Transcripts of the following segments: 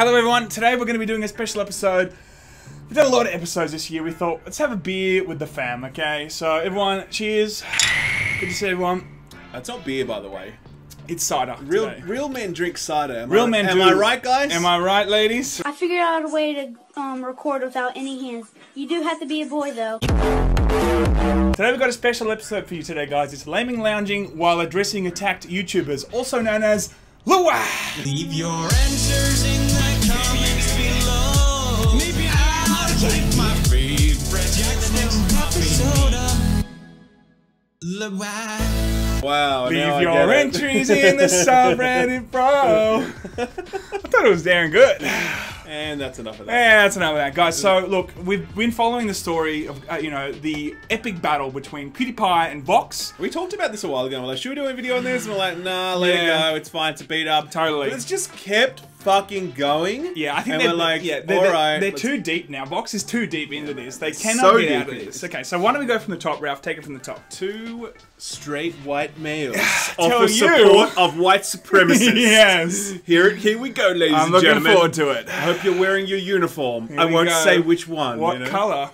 Hello everyone, today we're going to be doing a special episode. We've done a lot of episodes this year. We thought, let's have a beer with the fam, okay? So everyone, cheers. Good to see everyone. It's not beer, by the way. It's cider. Real men drink cider. Am I right, guys? Am I right, ladies? I figured out a way to record without any hands. You do have to be a boy, though. Today we've got a special episode for you today, guys. It's Laymen lounging while addressing attacked YouTubers, also known as Lua. Leave your answers in the comments below. Maybe I'll take my favorite Jackson coffee soda. Lua. Wow. Leave your entries in the subreddit, bro. I thought it was damn good. And that's enough of that. Yeah, that's enough of that, guys. So, look, we've been following the story of, the epic battle between PewDiePie and Vox. We talked about this a while ago. We're like, should we do a video on this? And we're like, nah, let it go. It's fine to beat up. Totally. But it's just kept fucking going. Yeah, I think and they're we're like, they're too deep now. Vox is too deep into this. They cannot get out of this. Okay, so why don't we go from the top, Ralph? Take it from the top. Two straight white males Tell offer support of white supremacists. Yes. Here we go, ladies and I'm gentlemen. looking forward to it. I hope you're wearing your uniform. Here I we won't go. say which one. What color?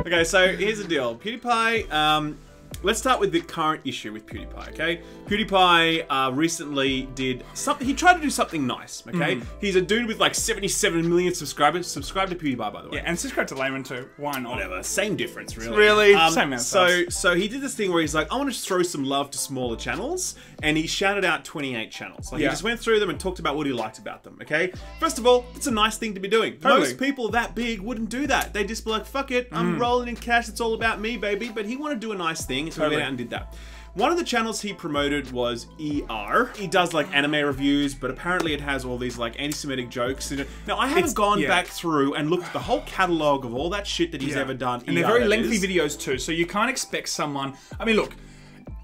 Okay, so here's the deal. PewDiePie, let's start with the current issue with PewDiePie, okay? PewDiePie recently did something, he tried to do something nice, okay? He's a dude with like 77 million subscribers. Subscribe to PewDiePie, by the way. Yeah, and subscribe to Laymen too. Why not? Whatever, same difference, really. Really? Same amount of subs. So he did this thing where he's like, I want to throw some love to smaller channels, and he shouted out 28 channels. Like, he just went through them and talked about what he liked about them, okay? First of all, it's a nice thing to be doing. Totally. Most people that big wouldn't do that. They'd just be like, fuck it, I'm rolling in cash, it's all about me, baby. But he wanted to do a nice thing, so he went out and did that. One of the channels he promoted was ER. He does like anime reviews, but apparently it has all these like anti-Semitic jokes in it. Now, I haven't gone back through and looked at the whole catalogue of all that shit that he's ever done. And they're very lengthy videos too, so you can't expect someone... I mean, look,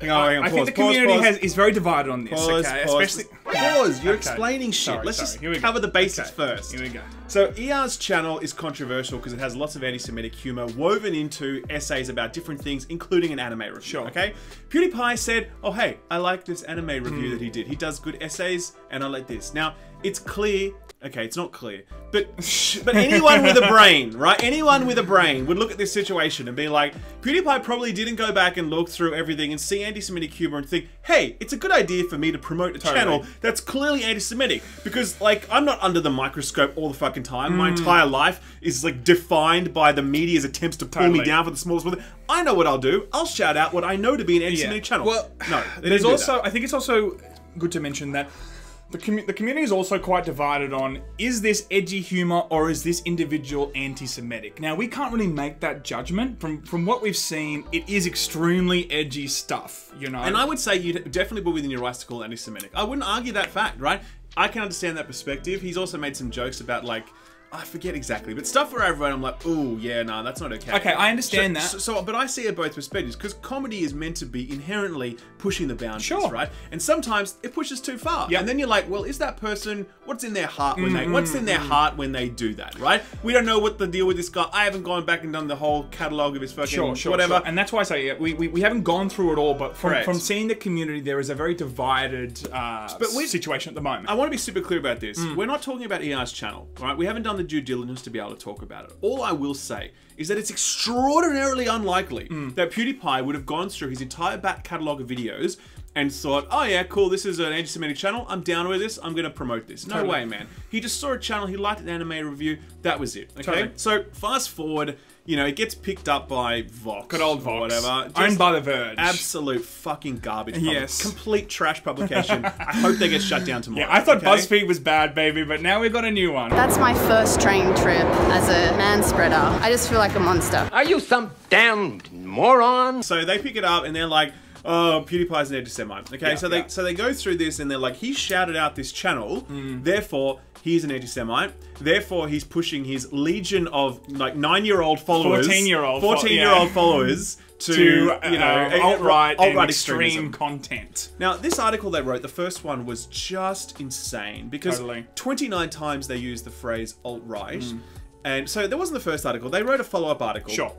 I think the community is very divided on this, okay? Especially... Pause, you're explaining shit. Sorry, Let's just Here we cover go. the basics first. Here we go. So ER's channel is controversial because it has lots of anti-Semitic humor woven into essays about different things, including an anime review, okay? PewDiePie said, oh hey, I like this anime review that he did. He does good essays, and I like this. Now, it's clear... Okay, it's not clear, but anyone with a brain, right? Anyone with a brain would look at this situation and be like, PewDiePie probably didn't go back and look through everything and see anti-Semitic humor and think, hey, it's a good idea for me to promote a channel that's clearly anti-Semitic, because like I'm not under the microscope all the fucking time. My entire life is like defined by the media's attempts to pull me down for the smallest one. I know what I'll do. I'll shout out what I know to be an anti-Semitic channel. Well, no, there's also I think it's also good to mention that the community is also quite divided on, is this edgy humor or is this individual anti-Semitic? Now, we can't really make that judgment. From what we've seen, it is extremely edgy stuff, you know? And I would say you'd definitely be within your rights to call it anti-Semitic. I wouldn't argue that fact, right? I can understand that perspective. He's also made some jokes about, like, I forget exactly, but stuff where I've read, I'm like, ooh, yeah, no, that's not okay. Okay, I understand that. So, but I see it both perspectives, because comedy is meant to be inherently pushing the boundaries, right? And sometimes it pushes too far. And then you're like, well, is that person, what's in their heart when they do that, right? We don't know what the deal with this guy. I haven't gone back and done the whole catalogue of his fucking whatever. And that's why I say, we haven't gone through it all, but from seeing the community, there is a very divided situation at the moment. I want to be super clear about this. We're not talking about ER's channel, right? We haven't done the due diligence to be able to talk about it. All I will say is that it's extraordinarily unlikely that PewDiePie would have gone through his entire back catalogue of videos and thought, oh yeah, cool, this is an anti-Semitic channel, I'm down with this, I'm gonna promote this. No way, man. He just saw a channel, he liked an anime review, that was it, okay? So, fast forward, you know, it gets picked up by Vox. Good old Vox. Or whatever. Owned by The Verge. Absolute fucking garbage. Yes. Complete trash publication. I hope they get shut down tomorrow. Yeah, I thought BuzzFeed was bad, baby, but now we've got a new one. That's my first train trip as a man spreader. I just feel like a monster. Are you some damn moron? So they pick it up and they're like, oh, PewDiePie's an anti-Semite. Okay, so they go through this and they're like, he shouted out this channel, therefore he's an anti-Semite. Therefore, he's pushing his legion of like 9-year-old followers, 14-year-old followers to you know alt-right and extreme extreme content. Now, this article they wrote, the first one was just insane because 29 times they used the phrase alt-right, and so that wasn't the first article. They wrote a follow-up article. Sure.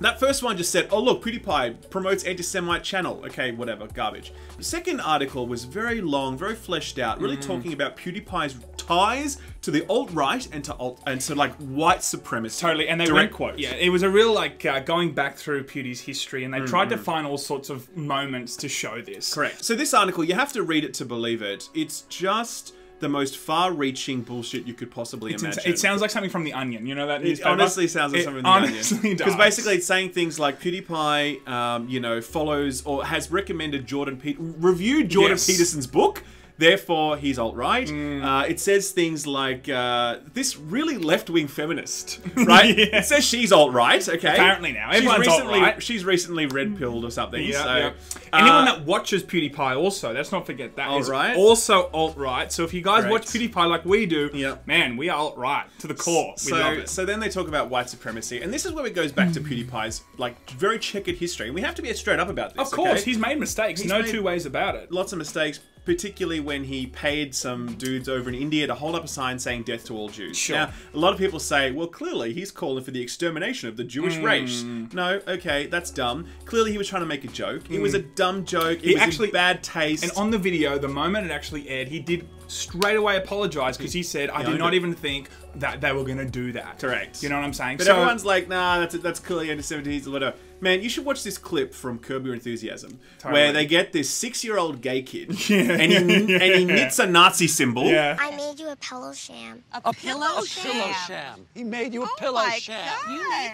That first one just said, oh look, PewDiePie promotes anti-Semite channel. Okay, whatever, garbage. The second article was very long, very fleshed out, really talking about PewDiePie's ties to the alt-right and to like white supremacy. Totally, and they direct went, quotes. Yeah, it was a real like going back through Pewdie's history, and they tried to find all sorts of moments to show this. Correct. So this article, you have to read it to believe it. It's just the most far-reaching bullshit you could possibly imagine. It sounds like something from The Onion. You know that It newspaper? honestly sounds like something from The Onion. Because basically it's saying things like PewDiePie, you know, follows or has recommended reviewed Jordan Peterson's book. Therefore, he's alt-right. It says things like, this really left-wing feminist, right? Yeah. It says she's alt-right, okay? Apparently now. Everyone's alt-right. She's recently red-pilled or something. Yeah. Anyone that watches PewDiePie also, let's not forget that, is also alt-right. So if you guys watch PewDiePie like we do, man, we are alt-right to the core. We love it. So then they talk about white supremacy. And this is where it goes back to PewDiePie's like very checkered history. And we have to be straight up about this, Of course, he's made mistakes. He's no two ways about it. Lots of mistakes. Particularly when he paid some dudes over in India to hold up a sign saying death to all Jews. Sure. Now, a lot of people say, well, clearly he's calling for the extermination of the Jewish race. No, okay, that's dumb. Clearly he was trying to make a joke. It was a dumb joke. It was actually in bad taste. And on the video, the moment it actually aired, he did straight away apologize because he said, I did not even think that they were going to do that. Correct. You know what I'm saying? But everyone's like, nah, that's clearly anti-Semitism or whatever. Man, you should watch this clip from Curb Your Enthusiasm where they get this 6-year-old gay kid and he knits a Nazi symbol. I made you a pillow sham. A pillow sham. He made you a pillow sham.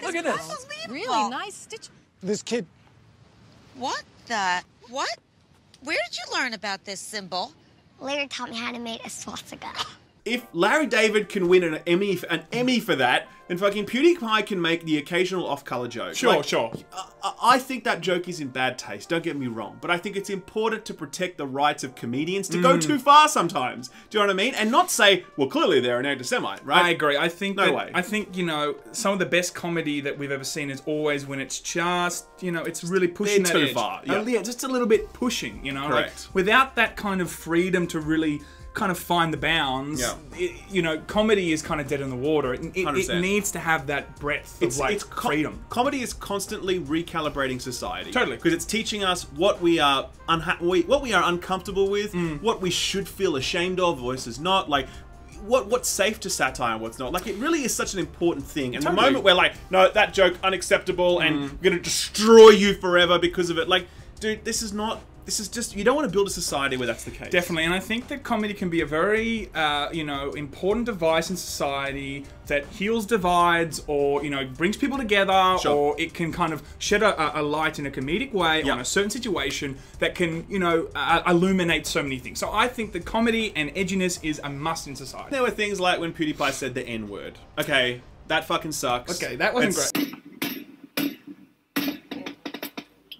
Look at this. Really nice stitch. This kid. What the? What? Where did you learn about this symbol? Larry taught me how to make a swastika. If Larry David can win an Emmy for that, then fucking PewDiePie can make the occasional off-color joke. Sure. I think that joke is in bad taste, don't get me wrong, but I think it's important to protect the rights of comedians to go too far sometimes. Do you know what I mean? And not say, well, clearly they're an anti-Semite, right? I agree. I think I think, you know, some of the best comedy that we've ever seen is always when it's just, you know, it's really pushing that too edge. far. Yeah, just a little bit pushing, you know? Correct. Like, without that kind of freedom to really kind of find the bounds, you know, comedy is kind of dead in the water. It needs to have that breadth of freedom. Comedy is constantly recalibrating society. Totally. Because it's teaching us what we are uncomfortable with, what we should feel ashamed of versus not, like what's safe to satire and what's not. Like, it really is such an important thing. And the moment we're like, no, that joke unacceptable and I'm gonna destroy you forever because of it, like, dude, this is just, you don't want to build a society where that's the case. Definitely, and I think that comedy can be a very, you know, important device in society that heals divides or, you know, brings people together, or it can kind of shed a light in a comedic way on a certain situation that can, you know, illuminate so many things. So I think that comedy and edginess is a must in society. There were things like when PewDiePie said the N-word. Okay, that fucking sucks. Okay, that wasn't great.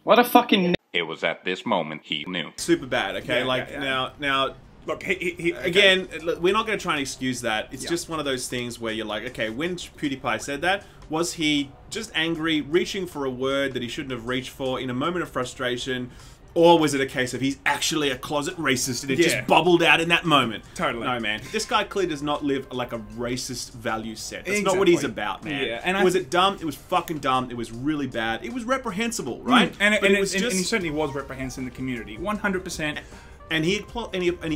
What a fucking... It was at this moment he knew. Super bad, okay? Now, look, again, we're not going to try and excuse that. It's just one of those things where you're like, okay, when PewDiePie said that, was he just angry, reaching for a word that he shouldn't have reached for in a moment of frustration? Or was it a case of he's actually a closet racist and it just bubbled out in that moment? Totally. No, man. This guy clearly does not live like a racist value set. That's not what he's about, man. Yeah. And was it dumb? It was fucking dumb. It was really bad. It was reprehensible, right? And he certainly was reprehensible in the community. 100%. And he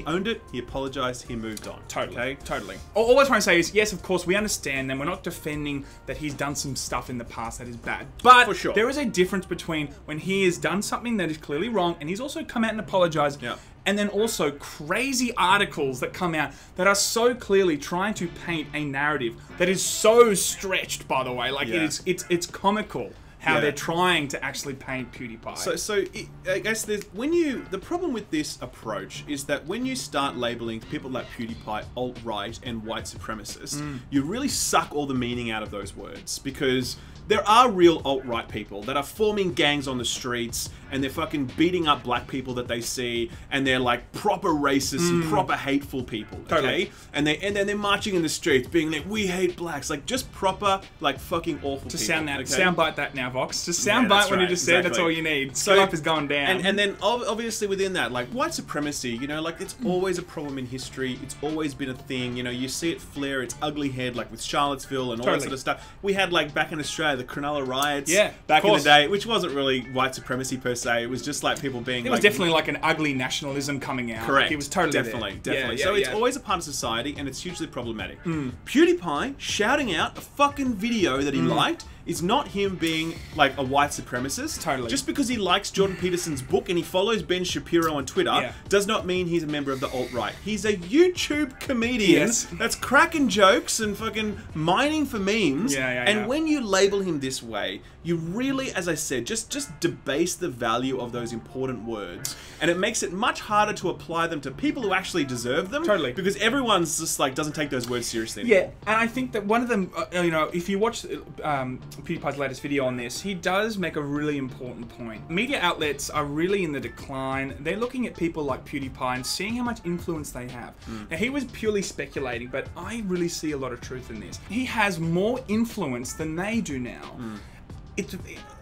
owned it, he apologized, he moved on. Totally. Okay? Totally. All we're trying to say is, yes, of course, we understand and we're not defending that he's done some stuff in the past that is bad. But for sure, there is a difference between when he has done something that is clearly wrong and he's also come out and apologized. And then also crazy articles that come out that are so clearly trying to paint a narrative that is so stretched, by the way. Like, it's comical how they're trying to actually paint PewDiePie. So I guess the problem with this approach is that when you start labeling people like PewDiePie alt-right and white supremacists, you really suck all the meaning out of those words, because there are real alt-right people that are forming gangs on the streets and they're fucking beating up black people that they see, and they're like proper racist and proper hateful people, okay? And they're marching in the streets being like, we hate blacks, like just proper like fucking awful people. Soundbite that now, Vox. Just soundbite when you just said that's all you need. So life is going down. And then obviously within that, like white supremacy, you know, like it's always a problem in history. It's always been a thing. You know, you see it flare its ugly head, like with Charlottesville and all that sort of stuff. We had like back in Australia, July, the Cronulla riots Yeah, back of in the course. day, which wasn't really white supremacy per se. It was just like people being It was definitely like an ugly nationalism coming out. correct. Like, it was totally definitely. there. Yeah, So yeah, it's yeah. always a part of society, and it's hugely problematic. PewDiePie shouting out a fucking video that he liked is not him being like a white supremacist. Totally. Just because he likes Jordan Peterson's book and he follows Ben Shapiro on Twitter does not mean he's a member of the alt-right. He's a YouTube comedian that's cracking jokes and fucking mining for memes. And when you label him this way, you really, as I said, just debase the value of those important words. And it makes it much harder to apply them to people who actually deserve them. Totally. Because everyone's just like, doesn't take those words seriously Yeah, anymore. and I think that one of them, you know, if you watch PewDiePie's latest video on this, he does make a really important point. Media outlets are really in the decline. They're looking at people like PewDiePie and seeing how much influence they have. Now, he was purely speculating, but I really see a lot of truth in this. He has more influence than they do now.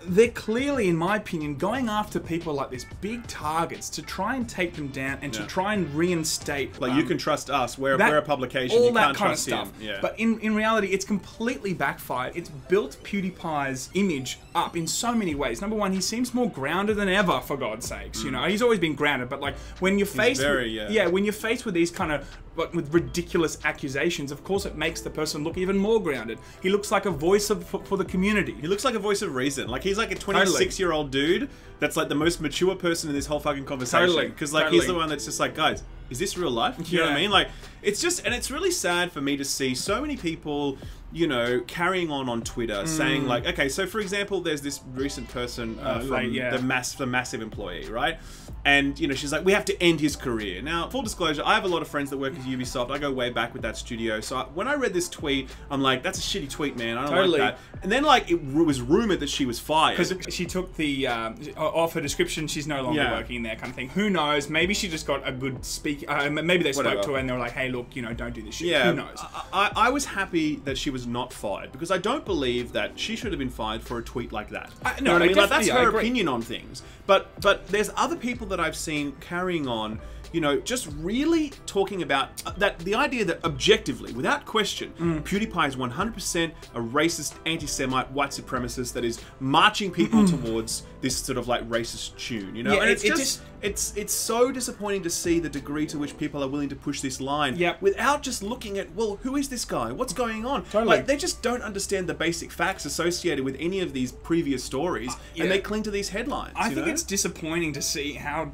They're clearly, in my opinion, going after people like this, big targets, to try and take them down and to try and reinstate. Like, you can trust us. We're a publication. All you that can't kind of trust stuff. him. Yeah. But in reality, it's completely backfired. It's built PewDiePie's image up in so many ways. Number one, he seems more grounded than ever, for God's sakes. You know, he's always been grounded, but like when you're faced when you're faced with these kind of with ridiculous accusations, of course it makes the person look even more grounded. He looks like a voice for the community. He looks like a voice of reason. Like, he's like a 26-year-old dude that's like the most mature person in this whole fucking conversation. Because like he's the one that's just like, guys, is this real life? You know what I mean? Like, it's just, and it's really sad for me to see so many people, you know, carrying on Twitter saying like, okay, so for example, there's this recent person from the massive employee, right? And, you know, she's like, we have to end his career. Now, full disclosure, I have a lot of friends that work at Ubisoft. I go way back with that studio. So when I read this tweet, I'm like, that's a shitty tweet, man. I don't like that. And then, like, it was rumored that she was fired. Because she took the, off her description, she's no longer working there kind of thing. Who knows? Maybe she just got a good speak. Maybe they spoke to her and they were like, hey, look, you know, don't do this shit. Who knows? I was happy that she was not fired, because I don't believe that she should have been fired for a tweet like that. You know what I mean? Like, that's her opinion on things. But there's other people that I've seen carrying on, you know, just really talking about the idea that objectively, without question, PewDiePie is 100% a racist, anti-Semite, white supremacist that is marching people towards this sort of like racist tune, you know? And it's so disappointing to see the degree to which people are willing to push this line without just looking at, well, who is this guy? What's going on? Like, they just don't understand the basic facts associated with any of these previous stories, and they cling to these headlines. I think it's disappointing to see how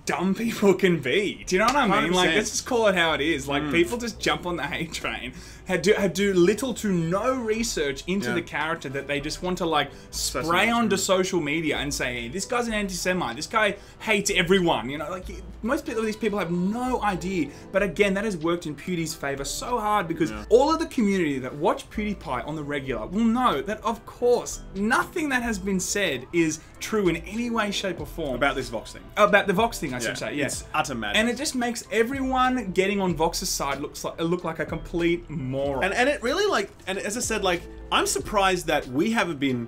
dumb people can be. Do you know what I mean? 100%. Like, let's just call it how it is. Like, people just jump on the hate train, do little to no research into the character, that they just want to like spray onto social media and say, hey, this guy's an anti-Semite, this guy hates everyone. You know, like, most of these people have no idea. But again, that has worked in PewDie's favor so hard, because all of the community that watch PewDiePie on the regular will know that, of course, nothing that has been said is true in any way, shape, or form. About this Vox thing. About the Vox thing, I should say. It's utter madness. And it just makes everyone getting on Vox's side look like a complete moron. And it really, like, and as I said, like, I'm surprised that we haven't been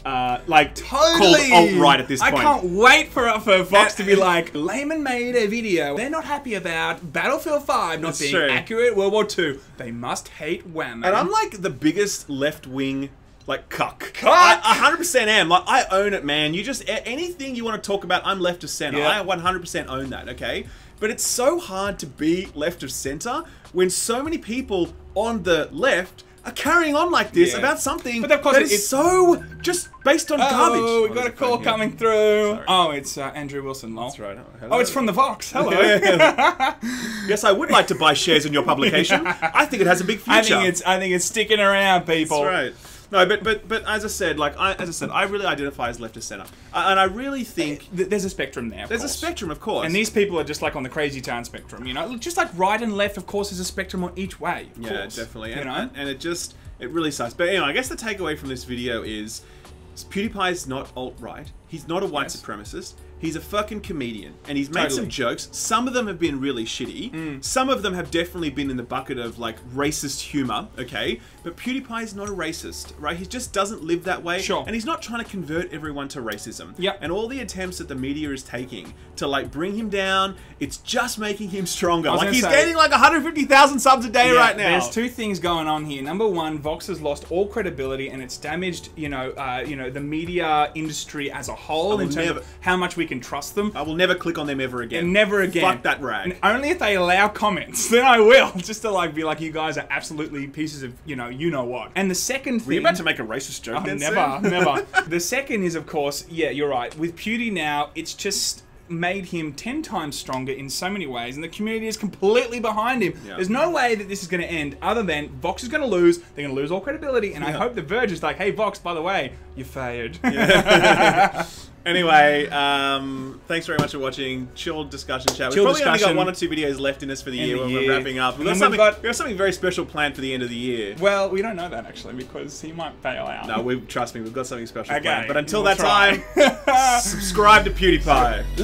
like called alt-right at this point. I can't wait for Vox to be like, Laymen made a video. They're not happy about Battlefield 5 not being accurate World War II. They must hate wham. And I'm like the biggest left-wing like cuck. I 100% am. Like, I own it, man. You just, anything you want to talk about, I'm left of center. I 100% own that, okay? But it's so hard to be left of center when so many people on the left are carrying on like this about something that is so just based on garbage. Oh, we got a call coming through. Sorry. Oh, it's Andrew Wilson, lol. That's right. Oh, it's from the Vox. Hello. Yes, I would like to buy shares in your publication. I think it has a big future. I think it's sticking around, people. That's right. No, but as I said, I really identify as left of center, and I really think there's a spectrum there. There's a spectrum, of course, and these people are just like on the crazy town spectrum. You know, just like right and left. Of course, there's a spectrum on each way. Yeah, course, definitely. You know, and it really sucks. But anyway, I guess the takeaway from this video is PewDiePie is not alt-right. He's not a white supremacist. He's a fucking comedian, and he's made some jokes. Some of them have been really shitty. Some of them have definitely been in the bucket of, like, racist humor, okay? But PewDiePie is not a racist, right? He just doesn't live that way. Sure. And he's not trying to convert everyone to racism. Yep. And all the attempts that the media is taking to, like, bring him down, it's just making him stronger. Like, he's gaining, like, 150,000 subs a day right now. There's two things going on here. Number one, Vox has lost all credibility, and it's damaged, you know, the media industry as a whole in terms of how much we can trust them. I will never click on them ever again. And never again. Fuck that rag. And only if they allow comments, then I will. Just to, like, be like, you guys are absolutely pieces of, you know what. And the second thing... Were you about to make a racist joke then, never. The second is, of course, yeah, you're right. With Pewdie now, it's just made him 10 times stronger in so many ways, and the community is completely behind him. Yeah. There's no way that this is going to end other than Vox is going to lose. They're going to lose all credibility, and I hope The Verge is like, hey, Vox, by the way, you failed. Yeah. Anyway, thanks very much for watching. Chill discussion chat. We've probably only got 1 or 2 videos left in us for the year when we're wrapping up. We've got something very special planned for the end of the year. Well, we don't know that actually because he might fail out. No, trust me, we've got something special planned. But until that time, subscribe to PewDiePie.